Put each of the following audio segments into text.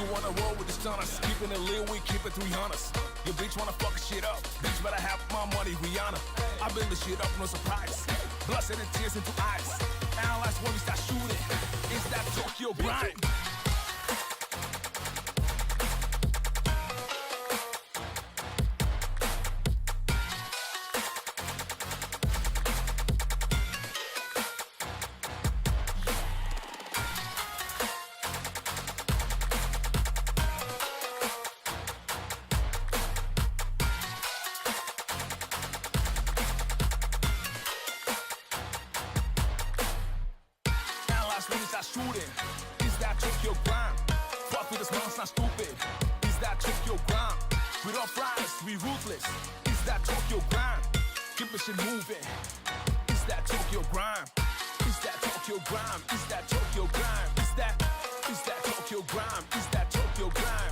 You wanna roll with the stunners, keeping it real, we keep it 300s. Your bitch wanna fuck shit up, bitch better have my money, Rihanna. I build this shit up, no surprise. Blood, sweat, and tears into eyes. Analyze when we start shooting. It's that Tokyo grind. Shooting, is that Tokyo grind? Fuck with us, man's not stupid. Is that Tokyo grind? We don't fries, we ruthless. Is that Tokyo grind? Keep the shit moving. Is that Tokyo grind? Is that Tokyo grind? Is that Tokyo grind? Is that Tokyo grind? Is that Tokyo grind?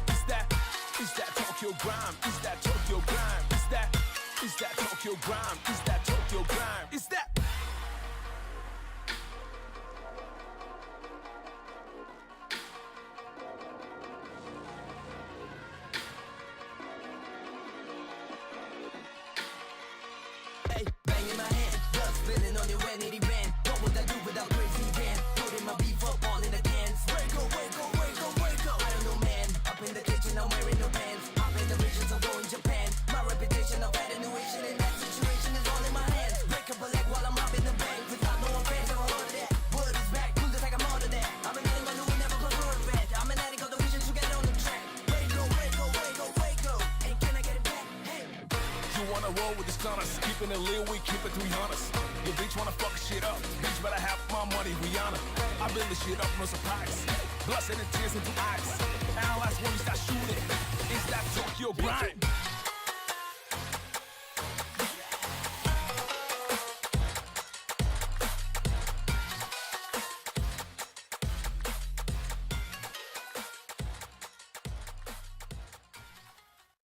Is that Tokyo grind? Is that Tokyo grind? Is that Tokyo grind? Is that Tokyo grind? Is that Bang in my hand, blood spilling on your when it ran. What would I do without crazy Dan? Putting my beef up all in the cans. Wake up, wake up, wake up, wake up. I don't know, man. Up in the kitchen, I'm wearing no pants. I'm in the regions, I'm going Japan. My reputation of attenuation in that situation is all in my hands. Break up a leg while I'm robbing the bank. Without no offense, I'm a heart of that. Word is back, prove this like I'm out of that. I've been getting my new never close to a red. I'm an addict of the vision to get on the track. Wake up, wake up, wake up, wake up. And can I get it back? Hey. you wanna roll with the stunners, keeping it real, we keep it 300s. Your bitch wanna fuck shit up, bitch better have my money, Rihanna. I build this shit up, no surprise. Blood, sweat, and tears into eyes. Analyze when we start shooting.